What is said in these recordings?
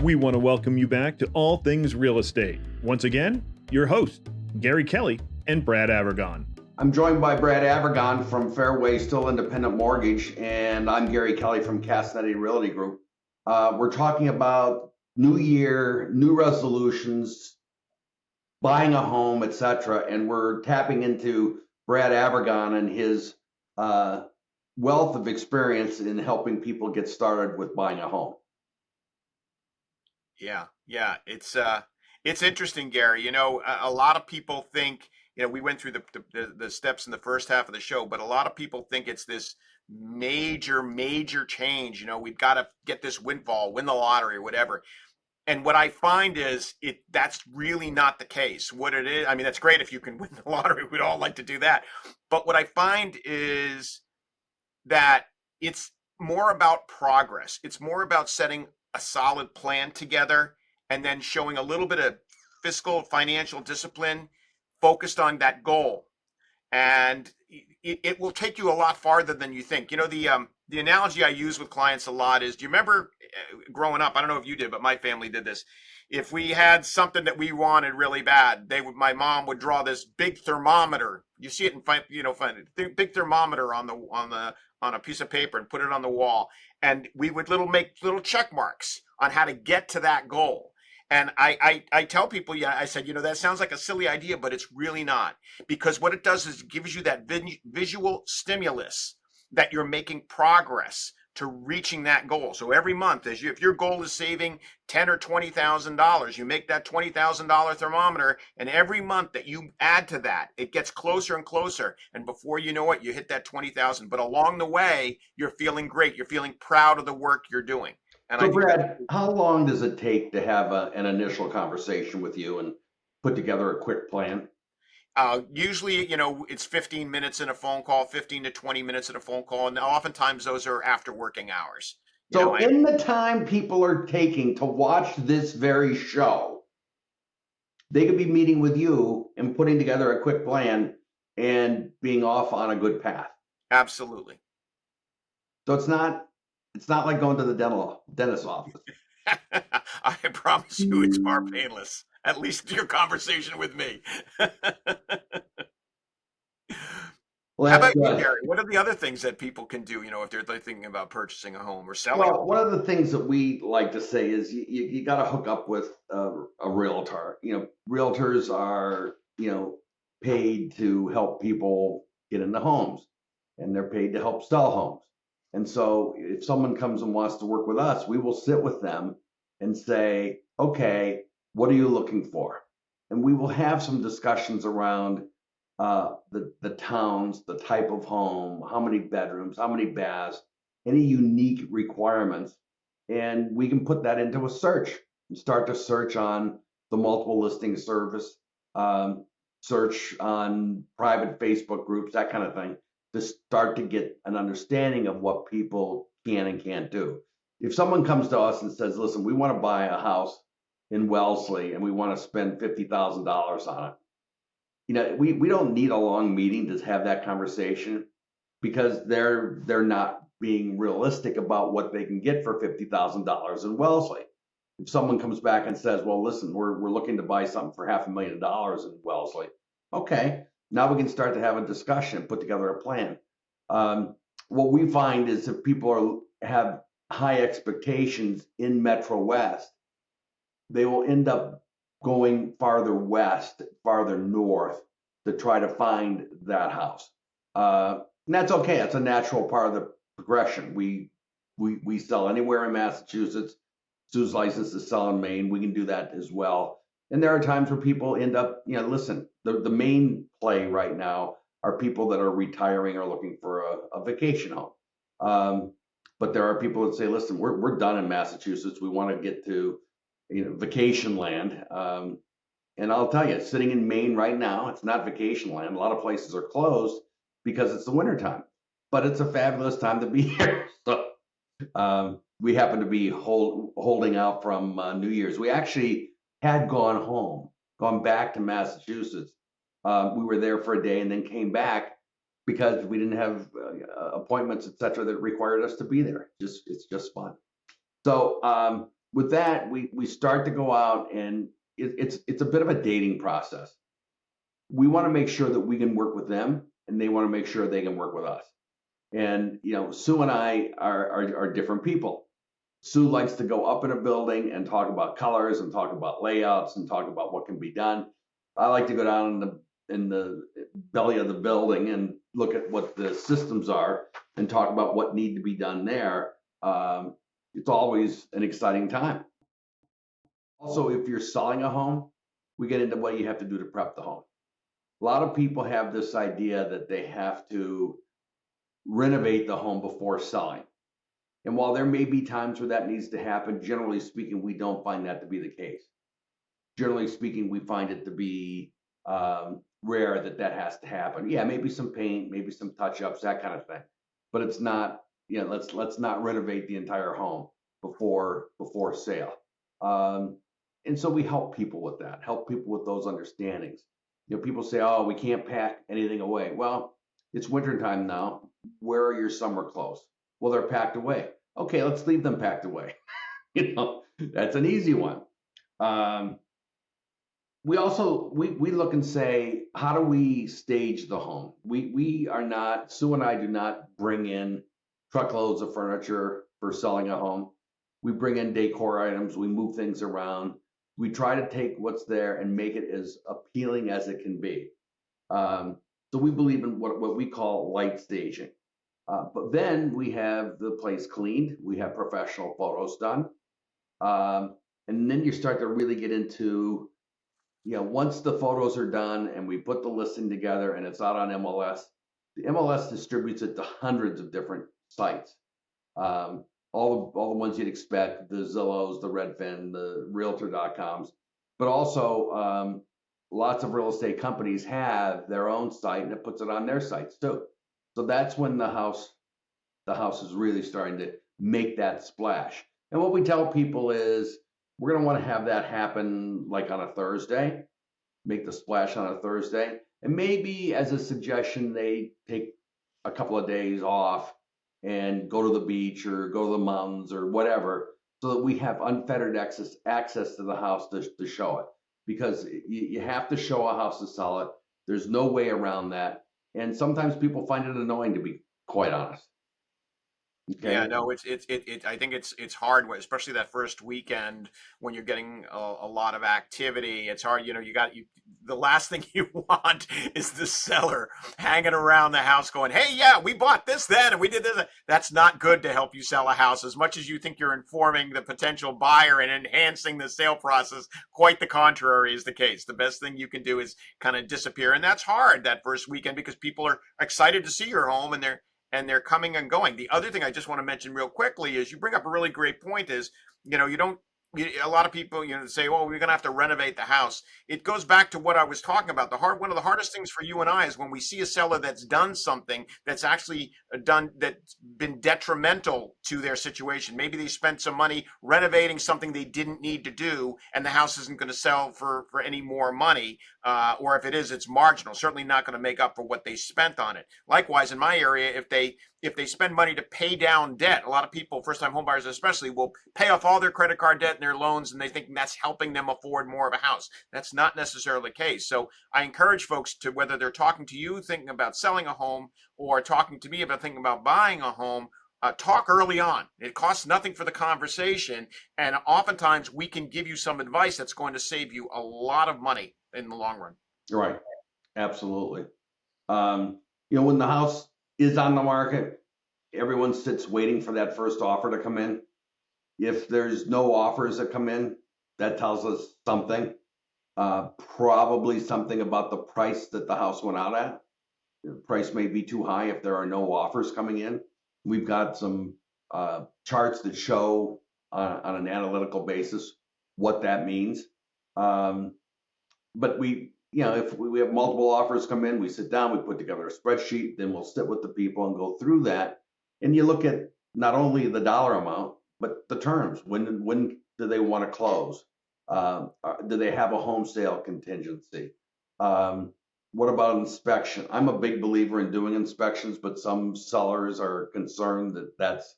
We want to welcome you back to All Things Real Estate. Once again, your hosts, Gary Kelly and Brad Avergon. I'm joined by Brad Avergon from Fairway Still Independent Mortgage, and I'm Gary Kelly from Castanetti Realty Group. We're talking about new year, new resolutions, buying a home, etc. And we're tapping into Brad Avergon and his wealth of experience in helping people get started with buying a home. Yeah. It's interesting, Gary. A lot of people think, we went through the steps in the first half of the show, but a lot of people think it's this major change. We've got to get this windfall, win the lottery, or whatever. And what I find is that's really not the case. What it is, I mean, that's great if you can win the lottery. We'd all like to do that. But what I find is that it's more about progress. It's more about setting a solid plan together and then showing a little bit of fiscal financial discipline focused on that goal. And it will take you a lot farther than you think. The analogy I use with clients a lot is, do you remember growing up? I don't know if you did, but my family did this. If we had something that we wanted really bad, my mom would draw this big thermometer. You see it in big thermometer on a piece of paper and put it on the wall, and we would make little check marks on how to get to that goal. And I tell people, I said, that sounds like a silly idea, but it's really not, because what it does is it gives you that visual stimulus that you're making progress to reaching that goal. So every month, if your goal is saving $10,000 or $20,000, you make that $20,000 thermometer, and every month that you add to that, it gets closer and closer. And before you know it, you hit that 20,000. But along the way, you're feeling great. You're feeling proud of the work you're doing. And so, Brad, how long does it take to have an initial conversation with you and put together a quick plan? Usually, it's 15 minutes in a phone call, 15 to 20 minutes in a phone call, and oftentimes those are after working hours. So in the time people are taking to watch this very show, they could be meeting with you and putting together a quick plan and being off on a good path. Absolutely. So it's not like going to the dentist's office. I promise you it's far painless. At least your conversation with me. Well, how about you, Gary? What are the other things that people can do, if they're thinking about purchasing a home or selling? Well, one of the things that we like to say is you got to hook up with a realtor. Realtors are, paid to help people get into homes, and they're paid to help sell homes. And so if someone comes and wants to work with us, we will sit with them and say, okay, what are you looking for? And we will have some discussions around the towns, the type of home, how many bedrooms, how many baths, any unique requirements. And we can put that into a search and start to search on the multiple listing service, search on private Facebook groups, that kind of thing, to start to get an understanding of what people can and can't do. If someone comes to us and says, listen, we want to buy a house in Wellesley and we want to spend $50,000 on it, we don't need a long meeting to have that conversation, because they're not being realistic about what they can get for $50,000 in Wellesley. If someone comes back and says, well, listen, we're looking to buy something for $500,000 in Wellesley. Okay, now we can start to have a discussion and put together a plan. What we find is if people have high expectations in Metro West, they will end up going farther west, farther north to try to find that house. And that's okay. That's a natural part of the progression. We sell anywhere in Massachusetts. Sue's license to sell in Maine. We can do that as well. And there are times where people end up, listen, the main play right now are people that are retiring or looking for a vacation home. But there are people that say, listen, we're done in Massachusetts. We want to get to, vacation land. And I'll tell you, sitting in Maine right now, it's not vacation land. A lot of places are closed because it's the wintertime, but it's a fabulous time to be here. So we happen to be holding out from New Year's. We actually had gone back to Massachusetts. We were there for a day and then came back because we didn't have appointments, et cetera, that required us to be there. It's just fun. So with that, we start to go out, and it's a bit of a dating process. We want to make sure that we can work with them, and they want to make sure they can work with us. And Sue and I are different people. Sue likes to go up in a building and talk about colors and talk about layouts and talk about what can be done. I like to go down in the belly of the building and look at what the systems are and talk about what need to be done there. It's always an exciting time. Also, if you're selling a home, we get into what you have to do to prep the home. A lot of people have this idea that they have to renovate the home before selling. And while there may be times where that needs to happen, generally speaking, we don't find that to be the case. Generally speaking, we find it to be rare that has to happen. Yeah, maybe some paint, maybe some touch-ups, that kind of thing. But it's not, let's not renovate the entire home before sale. And so we help people with that, help people with those understandings. People say, oh, we can't pack anything away. Well, it's wintertime now. Where are your summer clothes? Well, they're packed away. Okay, let's leave them packed away. That's an easy one. We also, we look and say, how do we stage the home? We are not, Sue and I do not bring in truckloads of furniture for selling a home. We bring in decor items, we move things around. We try to take what's there and make it as appealing as it can be. So we believe in what we call light staging. But then we have the place cleaned. We have professional photos done. And then you start to really get into, once the photos are done and we put the listing together and it's out on MLS, the MLS distributes it to hundreds of different sites. All the ones you'd expect, the Zillows, the Redfin, the Realtor.coms, but also lots of real estate companies have their own site and it puts it on their sites too. So that's when the house is really starting to make that splash. And what we tell people is we're going to want to have that happen like on a Thursday, make the splash on a Thursday. And maybe as a suggestion, they take a couple of days off and go to the beach or go to the mountains or whatever, so that we have unfettered access to the house to show it. Because you have to show a house to sell it. There's no way around that. And sometimes people find it annoying, to be quite honest. Okay. Yeah, no, I think it's hard, especially that first weekend when you're getting a lot of activity. It's hard, the last thing you want is the seller hanging around the house going, hey, yeah, we bought this then and we did this. That's not good to help you sell a house. As much as you think you're informing the potential buyer and enhancing the sale process, quite the contrary is the case. The best thing you can do is kind of disappear. And that's hard that first weekend because people are excited to see your home and they're coming and going. The other thing I just want to mention real quickly is you bring up a really great point is, a lot of people, say, well, we're going to have to renovate the house. It goes back to what I was talking about. One of the hardest things for you and I is when we see a seller that's done something that's actually that's been detrimental to their situation. Maybe they spent some money renovating something they didn't need to do, and the house isn't going to sell for any more money. Or if it is, it's marginal, certainly not going to make up for what they spent on it. Likewise, in my area, if they spend money to pay down debt, a lot of people, first-time homebuyers especially, will pay off all their credit card debt and their loans, and they think that's helping them afford more of a house. That's not necessarily the case. So I encourage folks to, whether they're talking to you thinking about selling a home or talking to me about thinking about buying a home, talk early on. It costs nothing for the conversation, and oftentimes we can give you some advice that's going to save you a lot of money in the long run. Right. Absolutely. When the house is on the market, everyone sits waiting for that first offer to come in. If there's no offers that come in, that tells us something. Probably something about the price that the house went out at. The price may be too high if there are no offers coming in. We've got some charts that show on an analytical basis what that means. But if we have multiple offers come in, we sit down, we put together a spreadsheet, then we'll sit with the people and go through that. And you look at not only the dollar amount, but the terms. When do they want to close? Do they have a home sale contingency? What about inspection? I'm a big believer in doing inspections, but some sellers are concerned that that's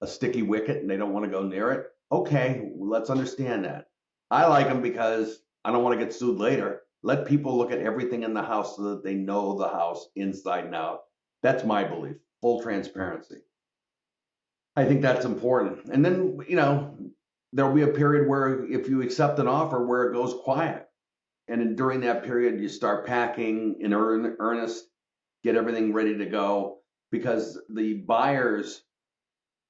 a sticky wicket and they don't want to go near it. Okay, let's understand that. I like them because I don't want to get sued later. Let people look at everything in the house so that they know the house inside and out. That's my belief. Full transparency. I think that's important. And then, there'll be a period where if you accept an offer where it goes quiet. And during that period, you start packing in earnest, get everything ready to go because the buyer's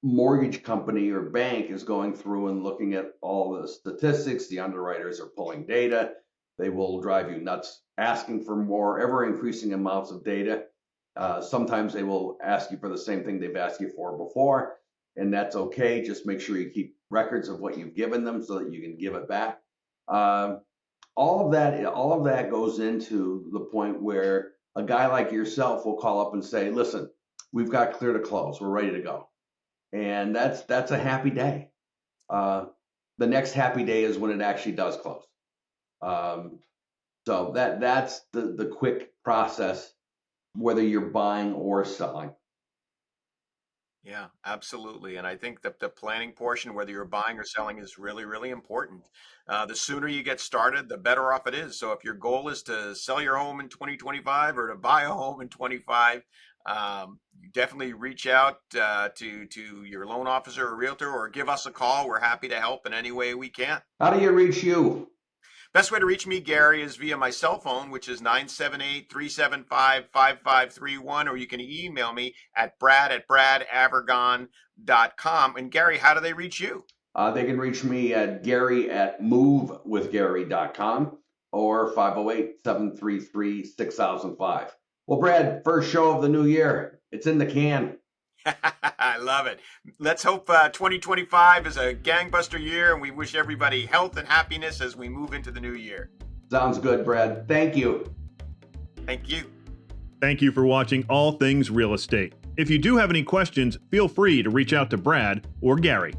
mortgage company or bank is going through and looking at all the statistics. The underwriters are pulling data. They will drive you nuts, asking for more, ever increasing amounts of data. Sometimes they will ask you for the same thing they've asked you for before, and that's okay. Just make sure you keep records of what you've given them so that you can give it back. All of that goes into the point where a guy like yourself will call up and say, listen, we've got clear to close. We're ready to go. And that's a happy day. The next happy day is when it actually does close. So that's the quick process, whether you're buying or selling. Yeah, absolutely. And I think that the planning portion, whether you're buying or selling, is really, really important. The sooner you get started, the better off it is. So if your goal is to sell your home in 2025 or to buy a home in 25, you definitely reach out to your loan officer or realtor or give us a call. We're happy to help in any way we can. How do you reach you? Best way to reach me, Gary, is via my cell phone, which is 978-375-5531, or you can email me at brad@bradavergon.com. And Gary, how do they reach you? They can reach me at gary@movewithgary.com or 508-733-6005. Well, Brad, first show of the new year. It's in the can. I love it. Let's hope 2025 is a gangbuster year, and we wish everybody health and happiness as we move into the new year. Sounds good, Brad. Thank you. Thank you. Thank you for watching All Things Real Estate. If you do have any questions, feel free to reach out to Brad or Gary.